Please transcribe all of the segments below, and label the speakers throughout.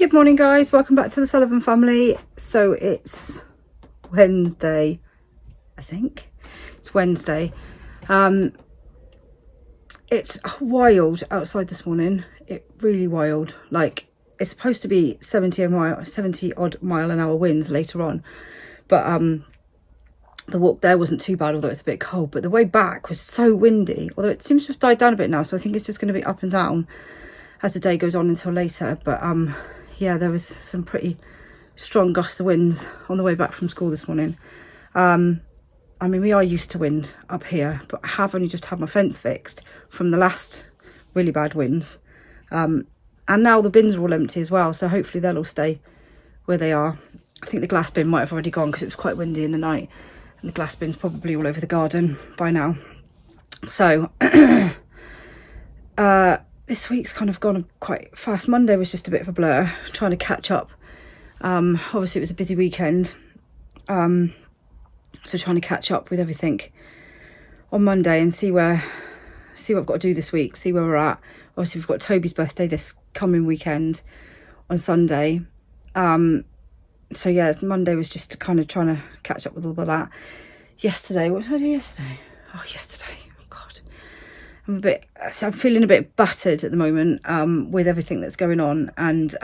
Speaker 1: Good morning, guys. Welcome back to the Sullivan family. So it's Wednesday, I think. It's Wednesday. It's wild outside this morning. It really wild. Like, it's supposed to be 70 odd mile an hour winds later on, but the walk there wasn't too bad, although it's a bit cold. But the way back was so windy, although it seems to have died down a bit now, so I think it's just going to be up and down as the day goes on until later. But yeah, there was some pretty strong gusts of winds on the way back from school this morning. I mean, we are used to wind up here, but I have only just had my fence fixed from the last really bad winds. And now the bins are all empty as well, so hopefully they'll all stay where they are. I think the glass bin might have already gone because it was quite windy in the night, and the glass bin's probably all over the garden by now. So this week's kind of gone quite fast. Monday was just a bit of a blur, trying to catch up. Obviously it was a busy weekend, so trying to catch up with everything on Monday and see what I've got to do this week, see where we're at. Obviously we've got Toby's birthday this coming weekend on Sunday. So yeah, Monday was just kind of trying to catch up with all of that. Yesterday, what did I do yesterday? Oh, yesterday, God. I'm feeling a bit battered at the moment with everything that's going on, and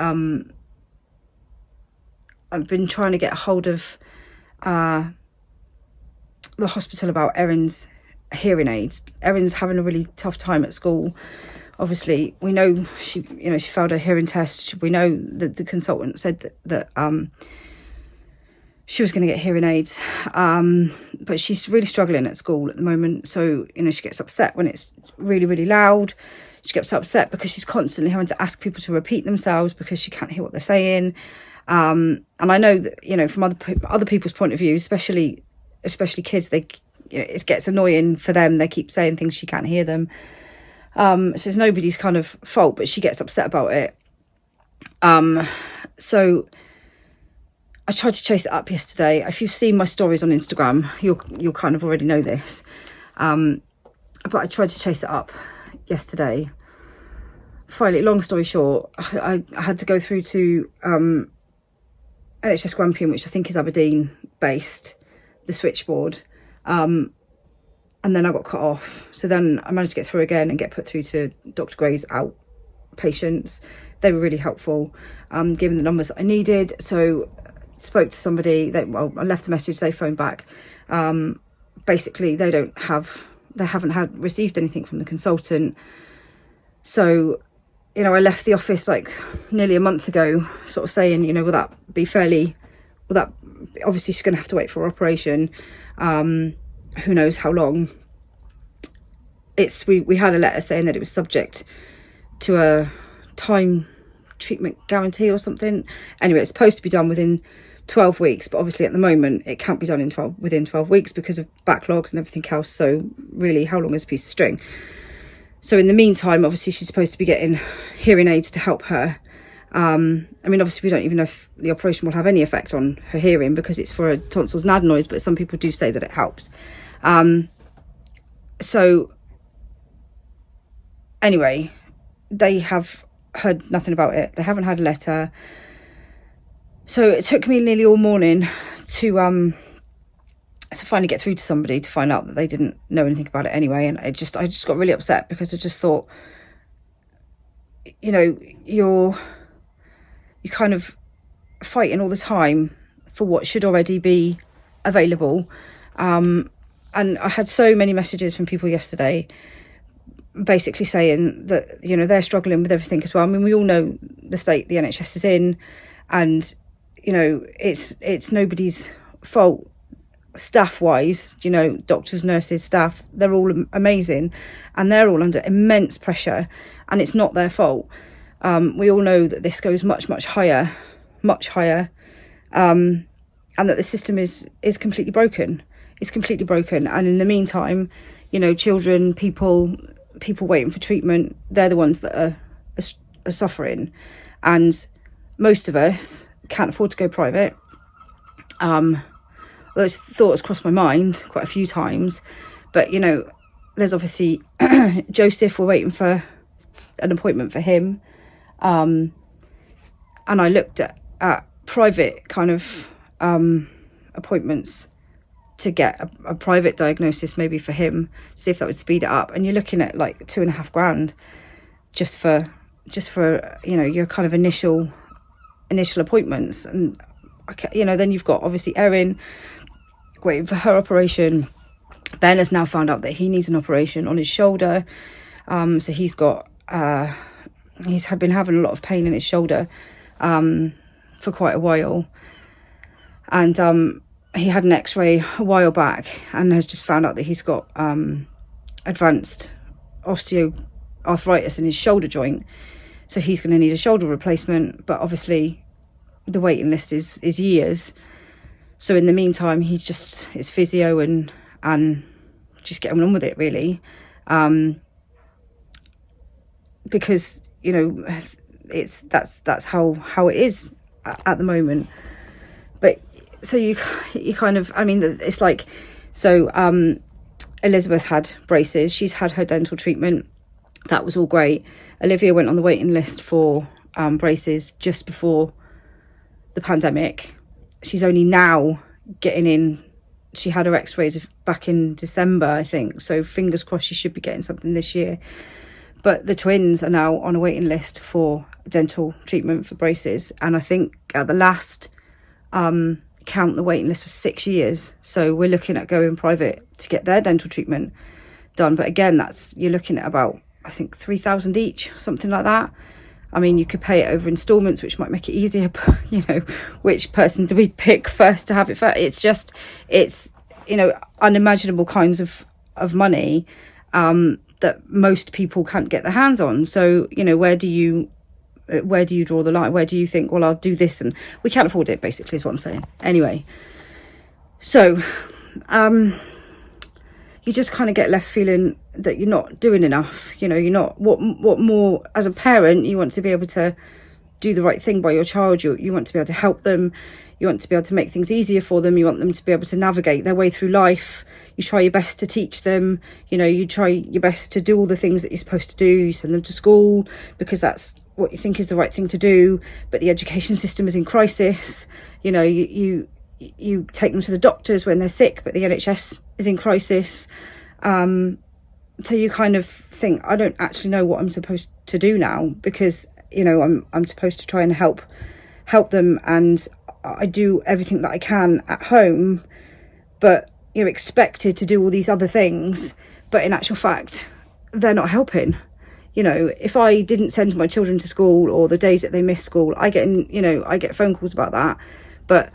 Speaker 1: I've been trying to get hold of the hospital about Erin's hearing aids. Erin's having a really tough time at school. Obviously, we know she failed her hearing test. We know that the consultant said that she was going to get hearing aids, but she's really struggling at school at the moment. So, she gets upset when it's really, really loud. She gets upset because she's constantly having to ask people to repeat themselves because she can't hear what they're saying. And I know that, from other people's point of view, especially kids, it gets annoying for them. They keep saying things, she can't hear them. So it's nobody's kind of fault, but she gets upset about it. So I tried to chase it up yesterday. If you've seen my stories on Instagram, you'll kind of already know this. But I tried to chase it up yesterday. Finally, long story short, I had to go through to NHS Grampian, which I think is Aberdeen based, the switchboard. And then I got cut off. So then I managed to get through again and get put through to Dr. Gray's outpatients. They were really helpful, giving the numbers I needed. So spoke to somebody. I left a message. They phoned back. Basically, they haven't received anything from the consultant. So, I left the office like nearly a month ago, sort of saying, will that obviously she's going to have to wait for her operation. Who knows how long. We had a letter saying that it was subject to a time treatment guarantee or something. Anyway, it's supposed to be done within 12 weeks, but obviously at the moment it can't be done within 12 weeks because of backlogs and everything else. So really, how long is a piece of string? So in the meantime, obviously she's supposed to be getting hearing aids to help her. I mean, obviously we don't even know if the operation will have any effect on her hearing because it's for her tonsils and adenoids, but some people do say that it helps. So anyway, they have heard nothing about it. They haven't had a letter. So it took me nearly all morning to finally get through to somebody to find out that they didn't know anything about it anyway. And I just got really upset because I just thought, you're kind of fighting all the time for what should already be available. And I had so many messages from people yesterday basically saying that, they're struggling with everything as well. I mean, we all know the state the NHS is in, and, it's nobody's fault staff-wise. Doctors, nurses, staff, they're all amazing, and they're all under immense pressure, and it's not their fault. We all know that this goes much, much higher, and that the system is completely broken. It's completely broken. And in the meantime, children, people waiting for treatment, they're the ones that are suffering. And most of us can't afford to go private. Those thoughts crossed my mind quite a few times, but there's obviously Joseph. We're waiting for an appointment for him. and I looked at private kind of appointments to get a private diagnosis maybe for him, see if that would speed it up, and you're looking at like £2.5 grand just for you know, your kind of initial appointments. And you know, then you've got obviously Erin waiting for her operation. Ben has now found out that he needs an operation on his shoulder, so he's got he's been having a lot of pain in his shoulder for quite a while, and he had an x-ray a while back and has just found out that he's got advanced osteoarthritis in his shoulder joint, so he's going to need a shoulder replacement. But obviously the waiting list is years, so in the meantime it's physio and just getting on with it, really, because you know that's how it is at the moment. But so you kind of, I mean, it's like, so Elizabeth had braces, she's had her dental treatment, that was all great. Olivia went on the waiting list for braces just before the pandemic. She's only now getting in. She had her x-rays back in December, I think, so fingers crossed she should be getting something this year. But the twins are now on a waiting list for dental treatment for braces, and I think at the last count the waiting list was 6 years, so we're looking at going private to get their dental treatment done. But again, you're looking at about, I think, 3,000 each, something like that. I mean, you could pay it over installments, which might make it easier, but you know, which person do we pick first to have it first? It's you know, unimaginable kinds of money that most people can't get their hands on. So you know, where do you draw the line? Where do you think, well, I'll do this, and we can't afford it, basically, is what I'm saying. Anyway, so you just kind of get left feeling that you're not doing enough. You know, you're not, what more, as a parent, you want to be able to do the right thing by your child. You want to be able to help them. You want to be able to make things easier for them. You want them to be able to navigate their way through life. You try your best to teach them. You know, you try your best to do all the things that you're supposed to do. You send them to school because that's what you think is the right thing to do, but the education system is in crisis. You know, you take them to the doctors when they're sick, but the NHS is in crisis. So you kind of think, I don't actually know what I'm supposed to do now, because you know, I'm supposed to try and help them, and I do everything that I can at home, but you're expected to do all these other things, but in actual fact they're not helping. You know, if I didn't send my children to school, or the days that they miss school, I get phone calls about that. But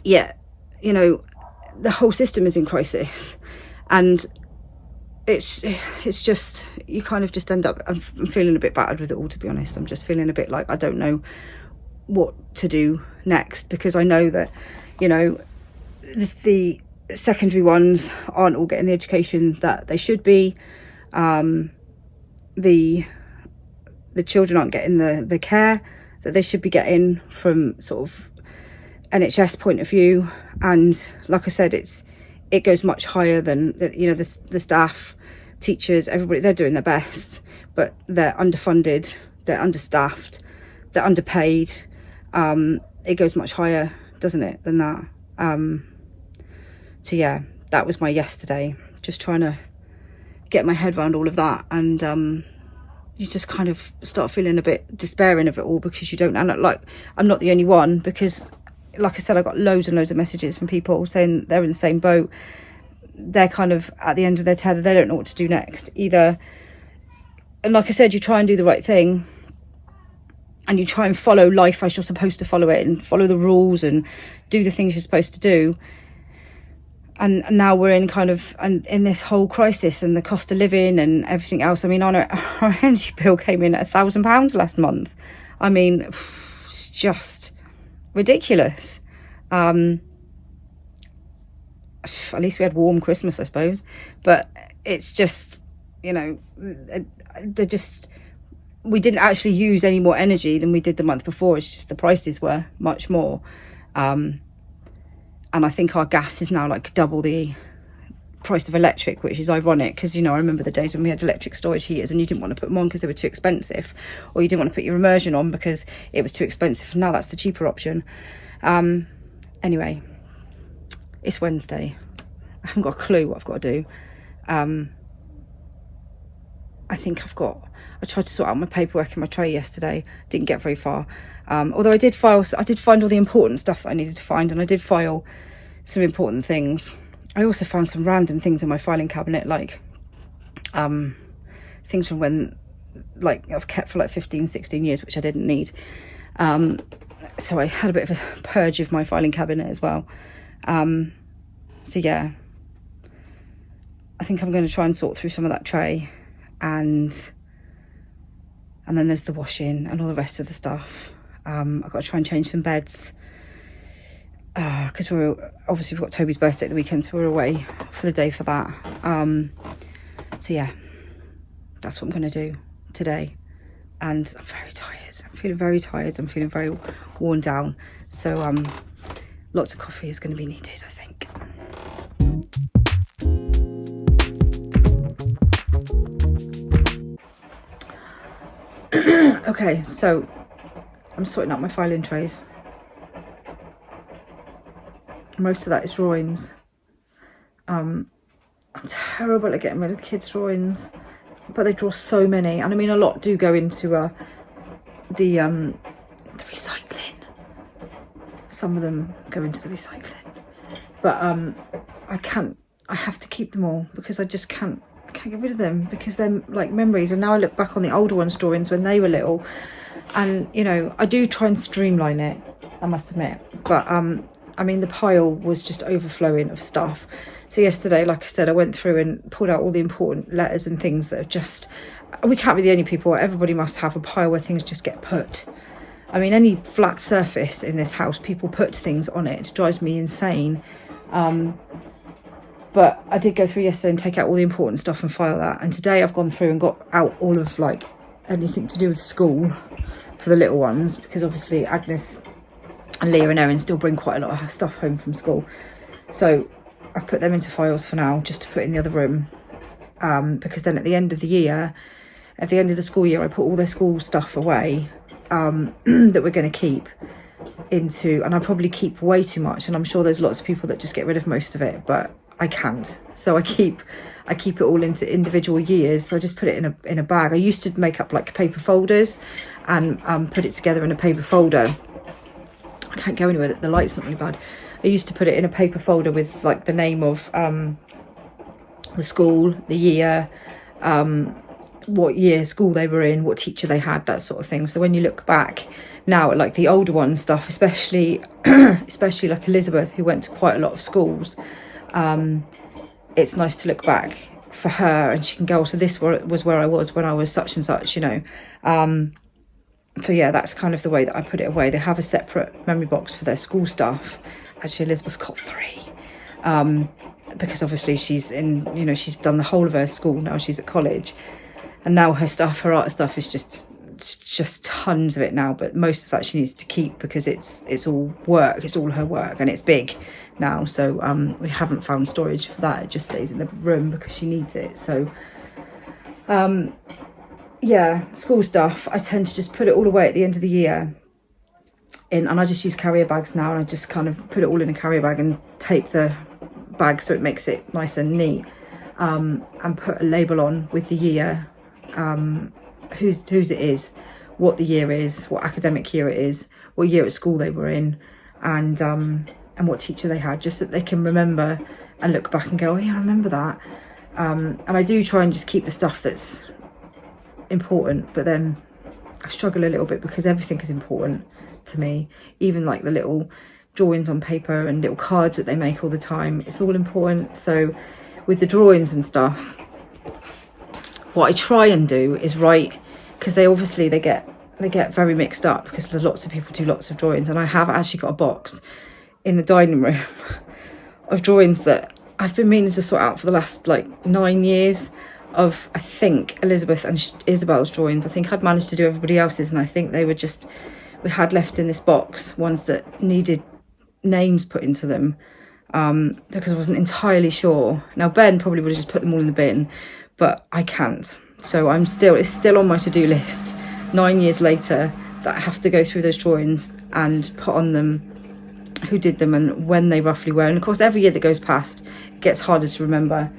Speaker 1: yeah, you know, the whole system is in crisis, and it's just, you kind of just end up, I'm feeling a bit battered with it all, to be honest. I'm just feeling a bit like I don't know what to do next, because I know that, you know, the secondary ones aren't all getting the education that they should be. The children aren't getting the care that they should be getting from sort of NHS point of view, and like I said, it goes much higher than you know, the staff, teachers, everybody. They're doing their best, but they're underfunded, they're understaffed, they're underpaid. It goes much higher, doesn't it, than that. So yeah, that was my yesterday, just trying to get my head around all of that. And you just kind of start feeling a bit despairing of it all, because you don't, and like, I'm not the only one, because like I said, I got loads and loads of messages from people saying they're in the same boat. They're kind of at the end of their tether. They don't know what to do next either. And like I said, you try and do the right thing, and you try and follow life as you're supposed to follow it, and follow the rules and do the things you're supposed to do. And now we're in kind of in this whole crisis, and the cost of living and everything else. I mean, our energy bill came in at £1,000 last month. I mean, it's just ridiculous. At least we had warm Christmas, I suppose. But it's just, you know, we didn't actually use any more energy than we did the month before. It's just the prices were much more. And I think our gas is now like double the price of electric, which is ironic because, you know, I remember the days when we had electric storage heaters and you didn't want to put them on because they were too expensive, or you didn't want to put your immersion on because it was too expensive. Now that's the cheaper option. Anyway, it's Wednesday. I haven't got a clue what I've got to do. I think I tried to sort out my paperwork in my tray yesterday, didn't get very far. Although I did find all the important stuff that I needed to find, and I did file some important things. I also found some random things in my filing cabinet, like things from when, like, I've kept for like 15, 16 years, which I didn't need. So I had a bit of a purge of my filing cabinet as well. So yeah, I think I'm going to try and sort through some of that tray, and then there's the washing and all the rest of the stuff. I've got to try and change some beds because we've got Toby's birthday at the weekend, so we're away for the day for that. So yeah, that's what I'm going to do today, and I'm very tired. I'm feeling very tired. I'm feeling very worn down, so lots of coffee is going to be needed, I think. Okay, so I'm sorting out my filing trays. Most of that is drawings. I'm terrible at getting rid of the kids' drawings, but they draw so many, and I mean a lot do go into the recycling. Some of them go into the recycling, but I have to keep them all because I just can't get rid of them, because they're like memories. And now I look back on the older ones' drawings when they were little, and you know, I do try and streamline it, I must admit, but I mean the pile was just overflowing of stuff. So yesterday, like I said, I went through and pulled out all the important letters and things that are just, we can't be the only people, everybody must have a pile where things just get put. I mean, any flat surface in this house, people put things on it. It drives me insane. But I did go through yesterday and take out all the important stuff and file that. And today I've gone through and got out all of like anything to do with school for the little ones, because obviously Agnes and Leah and Erin still bring quite a lot of stuff home from school. So I've put them into files for now, just to put in the other room. Because then at the end of the year, at the end of the school year, I put all their school stuff away that we're going to keep into, and I probably keep way too much. And I'm sure there's lots of people that just get rid of most of it, but I can't. So I keep it all into individual years. So I just put it in a bag. I used to make up like paper folders and put it together in a paper folder. I can't go anywhere, the light's not really bad. I used to put it in a paper folder with like the name of the school, the year, what year school they were in, what teacher they had, that sort of thing. So when you look back now at like the older one stuff, especially like Elizabeth, who went to quite a lot of schools, it's nice to look back for her, and she can go, so this was where I was when I was such and such, you know. So yeah, that's kind of the way that I put it away. They have a separate memory box for their school stuff. Actually, Elizabeth's got 3, because obviously she's in, you know, she's done the whole of her school now. She's at college, and now her stuff, her art stuff, is just tons of it now. But most of that she needs to keep because it's all work. It's all her work, and it's big now. So we haven't found storage for that. It just stays in the room because she needs it. So yeah, school stuff, I tend to just put it all away at the end of the year. And I just use carrier bags now, and I just kind of put it all in a carrier bag and tape the bag so it makes it nice and neat, and put a label on with the year, whose it is, what the year is, what academic year it is, what year at school they were in, and what teacher they had, just so that they can remember and look back and go, oh yeah, I remember that. And I do try and just keep the stuff that's important, but then I struggle a little bit because everything is important to me, even like the little drawings on paper and little cards that they make all the time, it's all important. So with the drawings and stuff, what I try and do is write, because they get very mixed up, because there's lots of people do lots of drawings, and I have actually got a box in the dining room of drawings that I've been meaning to sort out for the last like 9 years, of I think Elizabeth and Isabel's drawings. I think I'd managed to do everybody else's, and I think they were just, we had left in this box ones that needed names put into them, because I wasn't entirely sure. Now Ben probably would have just put them all in the bin, but I can't. So it's still on my to-do list 9 years later, that I have to go through those drawings and put on them who did them and when they roughly were. And of course, every year that goes past, it gets harder to remember.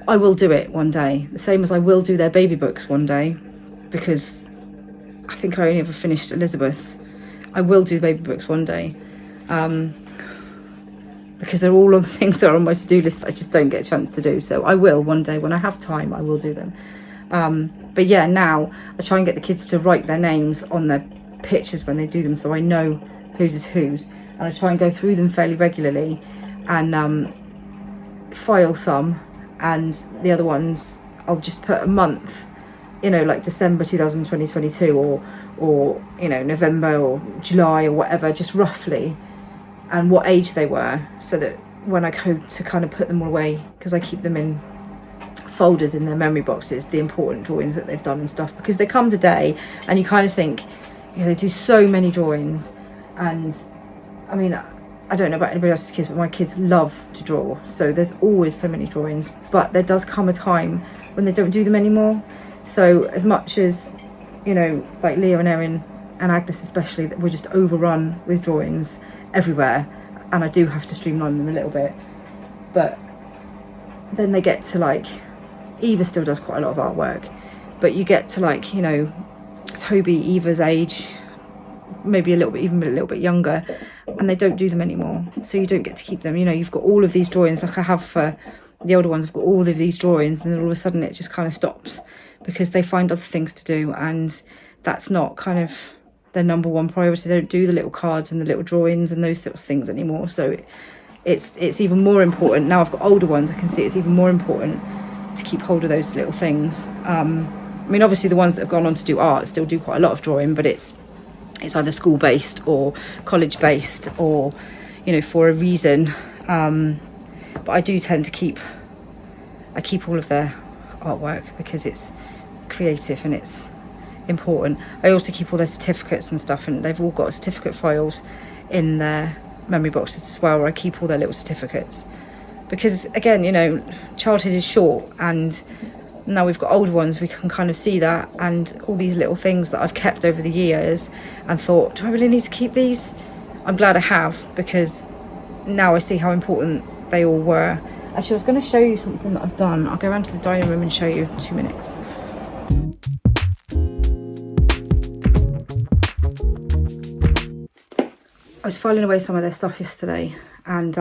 Speaker 1: I will do it one day, the same as I will do their baby books one day, because I think I only ever finished Elizabeth's. I will do baby books one day, because they're all on things that are on my to-do list that I just don't get a chance to do. So I will one day, when I have time, I will do them. But yeah, now I try and get the kids to write their names on their pictures when they do them, so I know whose is whose, and I try and go through them fairly regularly and file some, and the other ones I'll just put a month, you know, like December 2022 or you know, November or July or whatever, just roughly, and what age they were, so that when I go to kind of put them all away, because I keep them in folders in their memory boxes, the important drawings that they've done and stuff, because they come today and you kind of think, you know, they do so many drawings. And I mean, I don't know about anybody else's kids, but my kids love to draw, so there's always so many drawings. But there does come a time when they don't do them anymore. So as much as, you know, like Leah and Erin and Agnes especially, that we're just overrun with drawings everywhere, and I do have to streamline them a little bit. But then they get to, like, Eva still does quite a lot of artwork, but you get to, like, you know, Toby, Eva's age, maybe a little bit, even a little bit younger, and they don't do them anymore, so you don't get to keep them. You know, you've got all of these drawings, like I have for the older ones. I've got all of these drawings, and then all of a sudden it just kind of stops because they find other things to do, and that's not kind of their number one priority. They don't do the little cards and the little drawings and those sorts of things anymore. So it's even more important now. I've got older ones, I can see it's even more important to keep hold of those little things. I mean, obviously the ones that have gone on to do art still do quite a lot of drawing, but it's either school based or college based, or, you know, for a reason. But I do tend to keep all of their artwork because it's creative and it's important. I also keep all their certificates and stuff, and they've all got certificate files in their memory boxes as well, where I keep all their little certificates, because again, you know, childhood is short, and now we've got older ones, we can kind of see that, and all these little things that I've kept over the years and thought, do I really need to keep these? I'm glad I have, because now I see how important they all were. Actually, I was going to show you something that I've done. I'll go around to the dining room and show you. 2 minutes. I was filing away some of their stuff yesterday, and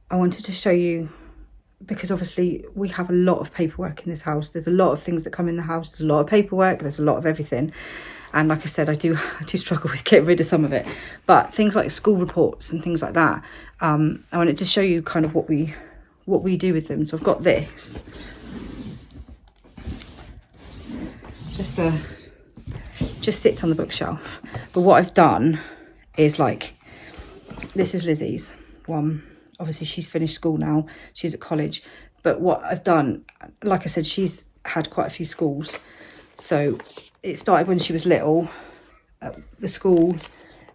Speaker 1: I wanted to show you, because obviously we have a lot of paperwork in this house. There's a lot of things that come in the house. There's a lot of paperwork. There's a lot of everything. And like I said, I do struggle with getting rid of some of it. But things like school reports and things like that, I wanted to show you kind of what we do with them. So I've got this. Just sits on the bookshelf. But what I've done is, like, this is Lizzie's one. Obviously she's finished school now, she's at college. But what I've done, like I said, she's had quite a few schools. So it started when she was little. The school,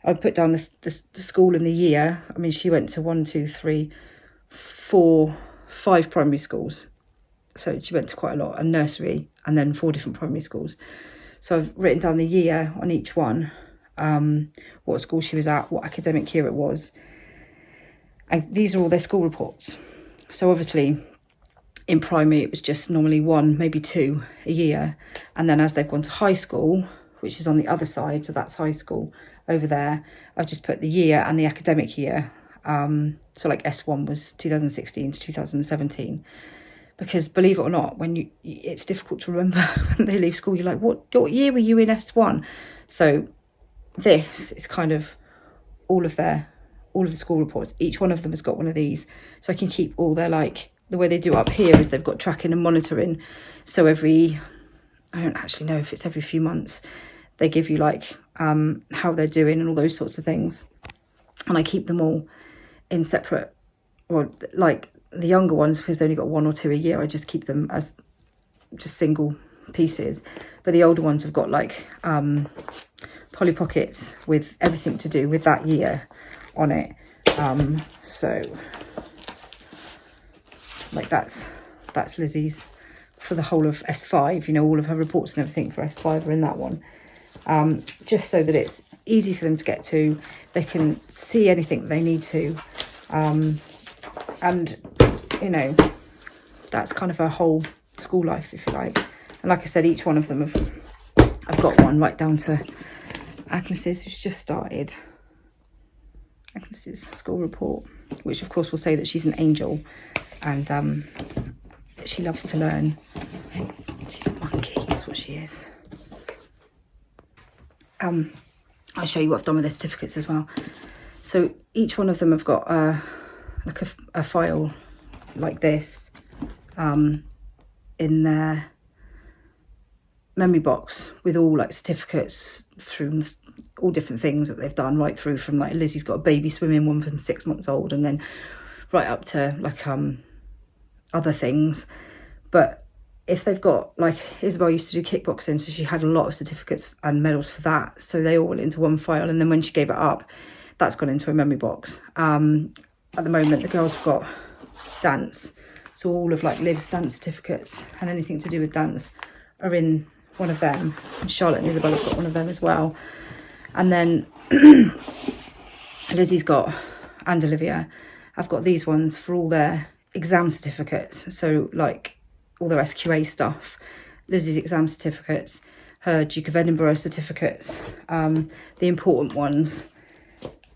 Speaker 1: I put down the school and the year. I mean, she went to 1, 2, 3, 4, 5 primary schools. So she went to quite a lot, a nursery, and then 4 different primary schools. So I've written down the year on each one, what school she was at, what academic year it was. And these are all their school reports. So obviously in primary it was just normally 1, maybe 2 a year. And then as they've gone to high school, which is on the other side, so that's high school over there, I've just put the year and the academic year. So like S1 was 2016 to 2017. Because believe it or not, when it's difficult to remember when they leave school. You're like, what year were you in S1? So this is kind of all of the school reports. Each one of them has got one of these, so I can keep all their, like, the way they do up here is they've got tracking and monitoring. So I don't actually know if it's every few months, they give you, like, how they're doing and all those sorts of things. And I keep them all in separate, or like the younger ones, because they only got 1 or 2 a year, I just keep them as just single pieces. But the older ones have got, like, Polly Pockets with everything to do with that year on it. So like that's Lizzie's for the whole of S5, you know, all of her reports and everything for S5 are in that one. Just so that it's easy for them to get to, they can see anything they need to, and you know, that's kind of her whole school life, if you like. And like I said, each one of them I've got one right down to Agnes's, who's just started Agnes's school report, which of course will say that she's an angel and she loves to learn. She's a monkey, that's what she is. I'll show you what I've done with the certificates as well. So each one of them have got like a file like this in their memory box with all like certificates through all different things that they've done, right through from like Lizzie's got a baby swimming one from 6 months old, and then right up to like other things. But if they've got, like, Isabel used to do kickboxing, so she had a lot of certificates and medals for that, so they all went into one file, and then when she gave it up, that's gone into a memory box. At the moment the girls have got dance, so all of like Liv's dance certificates and anything to do with dance are in one of them, and Charlotte and Isabel have got one of them as well. And then Lizzie's got, and Olivia have got these ones for all their exam certificates, so like all their SQA stuff, Lizzie's exam certificates, her Duke of Edinburgh certificates, the important ones.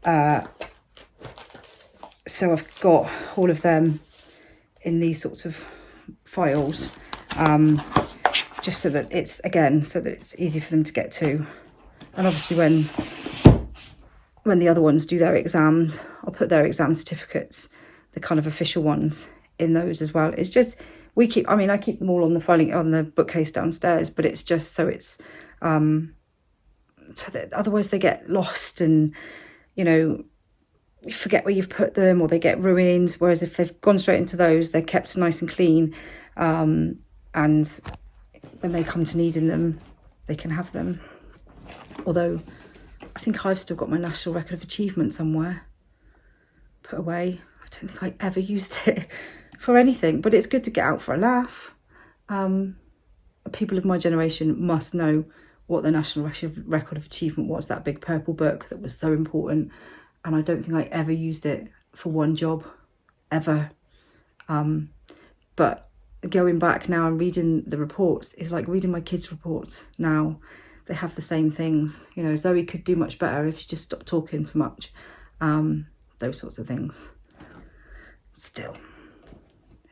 Speaker 1: So I've got all of them in these sorts of files, just so that it's, again, so that it's easy for them to get to. And obviously when the other ones do their exams, I'll put their exam certificates, the kind of official ones, in those as well. It's just, I keep them all on the bookcase downstairs, but it's just so it's so that otherwise they get lost, and you know, you forget where you've put them, or they get ruined. Whereas if they've gone straight into those, they're kept nice and clean, and when they come to needing them, they can have them. Although I think I've still got my National Record of Achievement somewhere put away. I don't think I ever used it for anything, but it's good to get out for a laugh. People of my generation must know what the National Record of Achievement was, that big purple book that was so important, and I don't think I ever used it for one job, ever. But going back now and reading the reports is like reading my kids' reports now. They have the same things, you know. Zoe could do much better if she just stopped talking so much, those sorts of things. Still,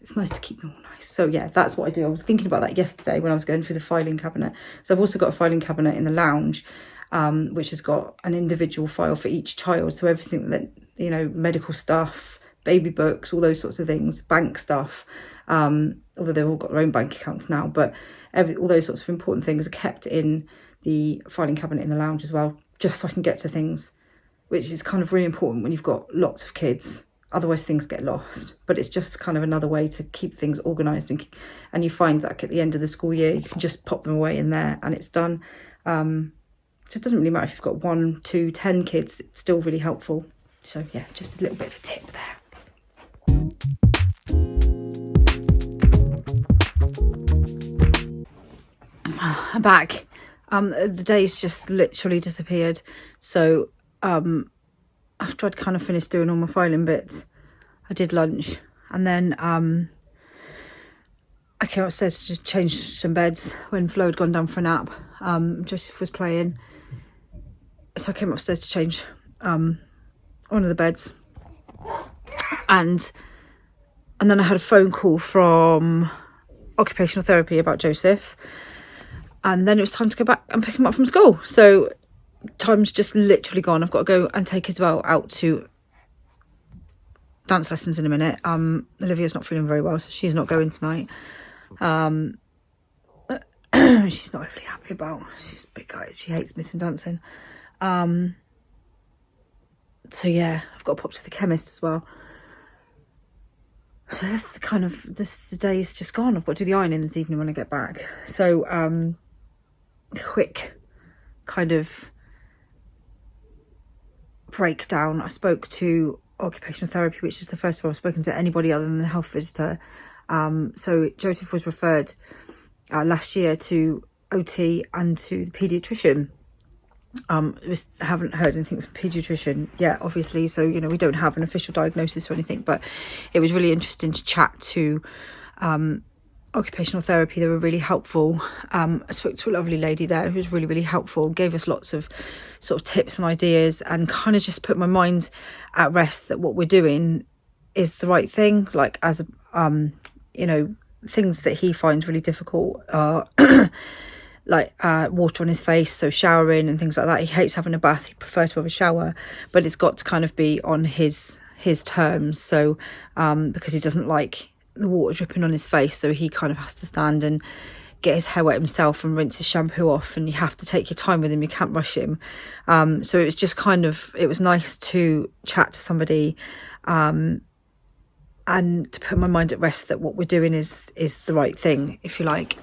Speaker 1: it's nice to keep them all nice. So yeah, that's what I do. I was thinking about that yesterday when I was going through the filing cabinet. So I've also got a filing cabinet in the lounge, which has got an individual file for each child. So everything that, you know, medical stuff, baby books, all those sorts of things, bank stuff, although they've all got their own bank accounts now, but all those sorts of important things are kept in the filing cabinet in the lounge as well, just so I can get to things, which is kind of really important when you've got lots of kids. Otherwise things get lost, but it's just kind of another way to keep things organised, and you find that at the end of the school year you can just pop them away in there and it's done. So it doesn't really matter if you've got 1, 2, 10 kids, it's still really helpful. So yeah, just a little bit of a tip there. I'm back. The day's just literally disappeared. So after I'd kind of finished doing all my filing bits, I did lunch, and then I came upstairs to change some beds when Flo had gone down for a nap. Joseph was playing, so I came upstairs to change one of the beds, and then I had a phone call from occupational therapy about Joseph, and then it was time to go back and pick him up from school. So time's just literally gone. I've got to go and take Isabel out to dance lessons in a minute. Olivia's not feeling very well, so she's not going tonight. She's not overly happy about, she's a big guy, she hates missing dancing. So yeah, I've got to pop to the chemist as well. So that's the kind of, the day's just gone. I've got to do the ironing this evening when I get back. So quick kind of breakdown. I spoke to occupational therapy, which is the first time I've spoken to anybody other than the health visitor. So Joseph was referred last year to OT and to the paediatrician. Haven't heard anything from paediatrician yet, obviously, so you know, we don't have an official diagnosis or anything, but it was really interesting to chat to occupational therapy. They were really helpful. I spoke to a lovely lady there who was really, really helpful, gave us lots of sort of tips and ideas, and kind of just put my mind at rest that what we're doing is the right thing. Like, as you know, things that he finds really difficult are like water on his face, so showering and things like that. He hates having a bath, he prefers to have a shower, but it's got to kind of be on his terms. So because he doesn't like the water dripping on his face, so he kind of has to stand and get his hair wet himself and rinse his shampoo off, and you have to take your time with him, you can't rush him. So it was just kind of, it was nice to chat to somebody and to put my mind at rest that what we're doing is the right thing, if you like.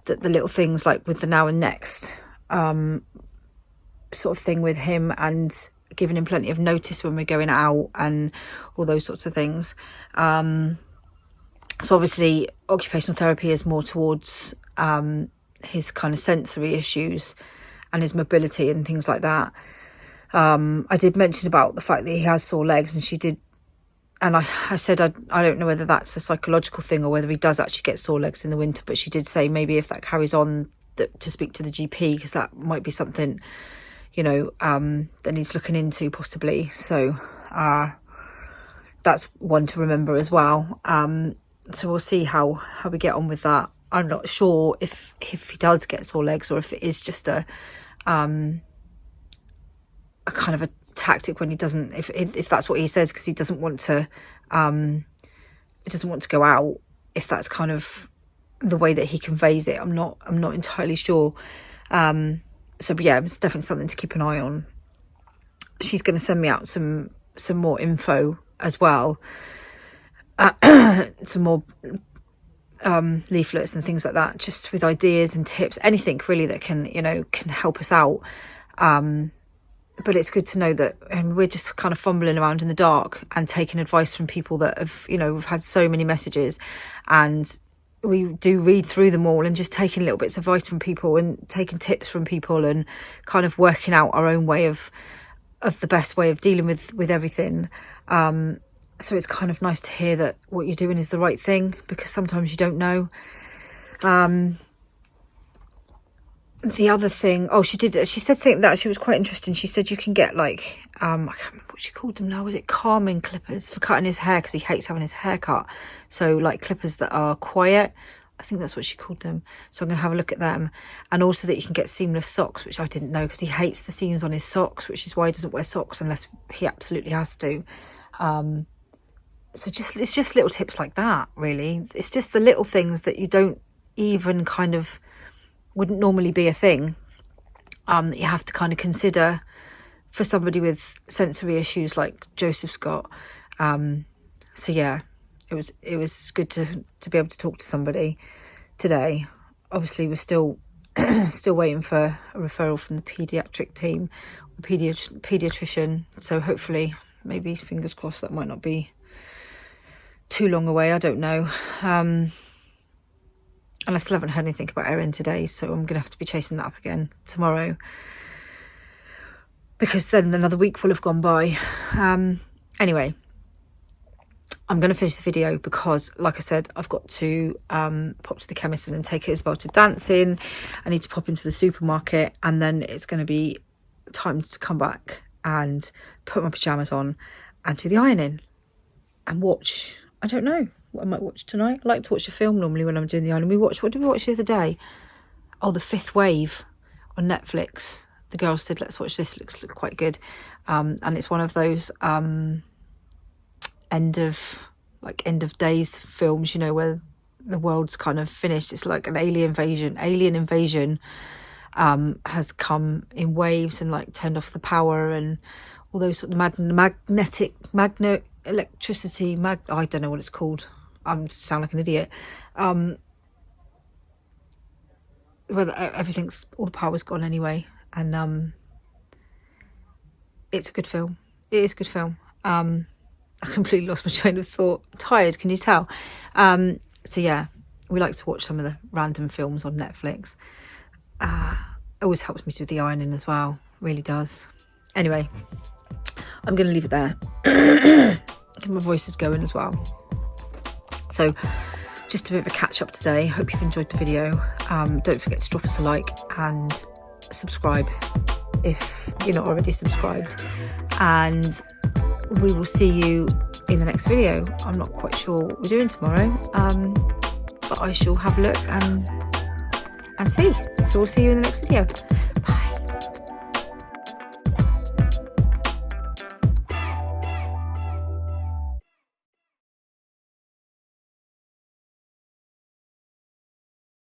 Speaker 1: That the little things like with the now and next sort of thing with him, and giving him plenty of notice when we're going out and all those sorts of things. So obviously occupational therapy is more towards his kind of sensory issues and his mobility and things like that. I did mention about the fact that he has sore legs, and she did, and I said I don't know whether that's a psychological thing or whether he does actually get sore legs in the winter, but she did say maybe if that carries on, to speak to the GP, because that might be something, you know, that needs looking into possibly. So that's one to remember as well. So we'll see how we get on with that. I'm not sure if he does get sore legs, or if it is just a kind of a tactic when he doesn't, if that's what he says, because he doesn't want to go out, if that's kind of the way that he conveys it. I'm not entirely sure. So but yeah, it's definitely something to keep an eye on. She's going to send me out some more info as well, some more leaflets and things like that, just with ideas and tips, anything really that can, you know, can help us out. But it's good to know that, and we're just kind of fumbling around in the dark and taking advice from people that have, you know, we've had so many messages, and we do read through them all, and just taking little bits of advice from people and taking tips from people, and kind of working out our own way of the best way of dealing with everything. So it's kind of nice to hear that what you're doing is the right thing, because sometimes you don't know. The other thing, she said thing that she was quite interesting. She said you can get like I can't remember what she called them now, was it calming clippers for cutting his hair, because he hates having his hair cut. So like clippers that are quiet, I think that's what she called them. So I'm gonna have a look at them. And also that you can get seamless socks, which I didn't know, because he hates the seams on his socks, which is why he doesn't wear socks unless he absolutely has to. So it's just little tips like that, really. It's just the little things that you don't even kind of, wouldn't normally be a thing, that you have to kind of consider for somebody with sensory issues like Joseph's got. So yeah, it was good to be able to talk to somebody today. Obviously we're still waiting for a referral from the paediatric team, the paediatrician, so hopefully, maybe, fingers crossed, that might not be too long away. I don't know. And I still haven't heard anything about Erin today, so I'm gonna have to be chasing that up again tomorrow, because then another week will have gone by. Anyway, I'm gonna finish the video because, like I said, I've got to pop to the chemist and then take Isabel to dancing. I need to pop into the supermarket, and then it's gonna be time to come back and put my pajamas on and do the ironing and watch, I don't know what I might watch tonight. I like to watch a film normally when I'm doing the ironing. What did we watch the other day? Oh, The Fifth Wave on Netflix. The girls said, let's watch this, looks quite good. And it's one of those end of days films, you know, where the world's kind of finished. It's like an alien invasion has come in waves and like turned off the power and all those sort of electricity, I don't know what it's called. I sound like an idiot. Whether everything's, all the power's gone anyway, and it's a good film. It is a good film. I completely lost my train of thought. Tired, can you tell? So yeah, we like to watch some of the random films on Netflix. It always helps me do the ironing as well, really does. Anyway, I'm going to leave it there. My voice is going as well. So just a bit of a catch up today. Hope you've enjoyed the video. Don't forget to drop us a like and subscribe if you're not already subscribed, and we will see you in the next video. I'm not quite sure what we're doing tomorrow, but I shall have a look and see. So we'll see you in the next video.